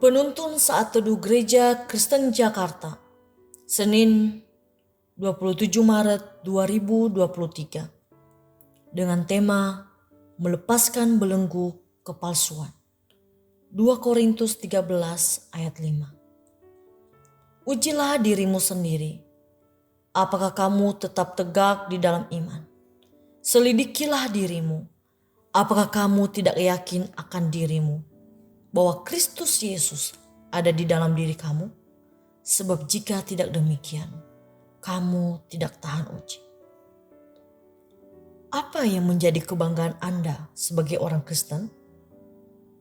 Penuntun Saat Teduh Gereja Kristen Jakarta, Senin 27 Maret 2023, dengan tema Melepaskan Belenggu Kepalsuan. 2 Korintus 13 ayat 5. Ujilah dirimu sendiri, apakah kamu tetap tegak di dalam iman. Selidikilah dirimu, apakah kamu tidak yakin akan dirimu bahwa Kristus Yesus ada di dalam diri kamu? Sebab jika tidak demikian, kamu tidak tahan uji. Apa yang menjadi kebanggaan Anda sebagai orang Kristen?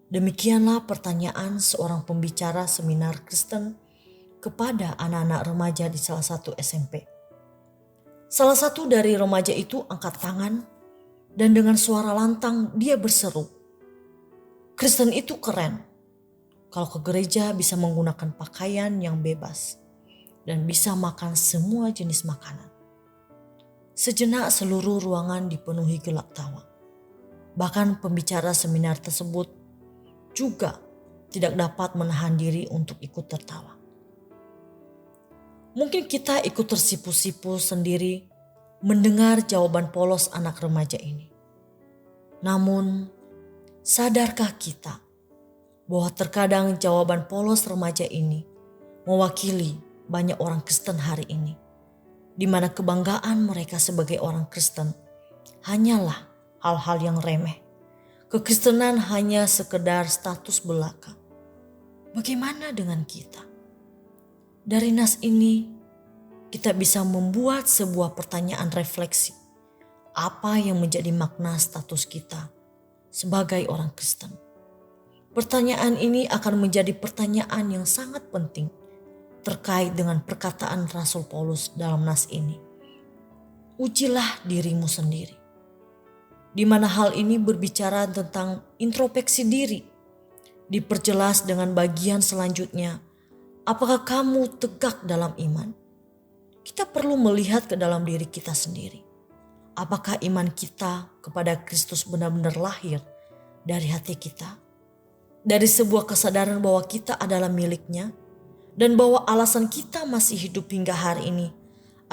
Demikianlah pertanyaan seorang pembicara seminar Kristen kepada anak-anak remaja di salah satu SMP. Salah satu dari remaja itu angkat tangan dan dengan suara lantang dia berseru, "Kristen itu keren. Kalau ke gereja bisa menggunakan pakaian yang bebas dan bisa makan semua jenis makanan." Sejenak seluruh ruangan dipenuhi gelak tawa. Bahkan pembicara seminar tersebut juga tidak dapat menahan diri untuk ikut tertawa. Mungkin kita ikut tersipu-sipu sendiri mendengar jawaban polos anak remaja ini. Namun, sadarkah kita bahwa terkadang jawaban polos remaja ini mewakili banyak orang Kristen hari ini, di mana kebanggaan mereka sebagai orang Kristen hanyalah hal-hal yang remeh. Kekristenan hanya sekedar status belaka. Bagaimana dengan kita? Dari nas ini, kita bisa membuat sebuah pertanyaan refleksi. Apa yang menjadi makna status kita sebagai orang Kristen? Pertanyaan ini akan menjadi pertanyaan yang sangat penting terkait dengan perkataan Rasul Paulus dalam nas ini. Ujilah dirimu sendiri. Di mana hal ini berbicara tentang introspeksi diri. Diperjelas dengan bagian selanjutnya, apakah kamu tegak dalam iman? Kita perlu melihat ke dalam diri kita sendiri. Apakah iman kita kepada Kristus benar-benar lahir dari hati kita? Dari sebuah kesadaran bahwa kita adalah miliknya dan bahwa alasan kita masih hidup hingga hari ini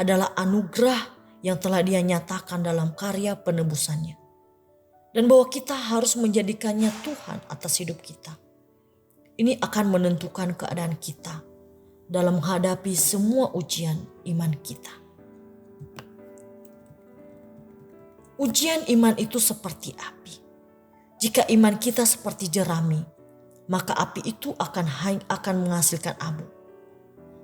adalah anugerah yang telah Dia nyatakan dalam karya penebusannya. Dan bahwa kita harus menjadikannya Tuhan atas hidup kita. Ini akan menentukan keadaan kita dalam menghadapi semua ujian iman kita. Ujian iman itu seperti api. Jika iman kita seperti jerami, maka api itu akan menghasilkan abu.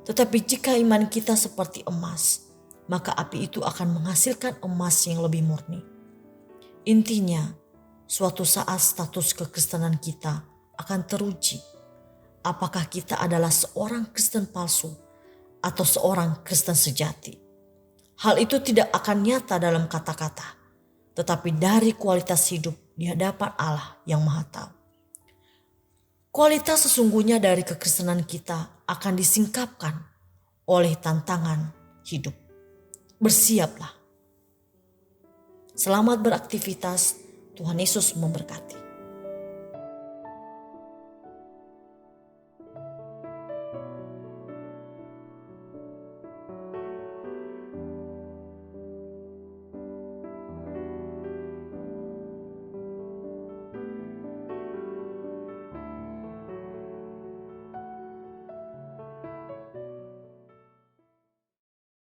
Tetapi jika iman kita seperti emas, maka api itu akan menghasilkan emas yang lebih murni. Intinya, suatu saat status kekristenan kita akan teruji. Apakah kita adalah seorang Kristen palsu atau seorang Kristen sejati? Hal itu tidak akan nyata dalam kata-kata, tetapi dari kualitas hidup di hadapan Allah yang Maha Tahu. Kualitas sesungguhnya dari kekristenan kita akan disingkapkan oleh tantangan hidup. Bersiaplah. Selamat beraktivitas. Tuhan Yesus memberkati.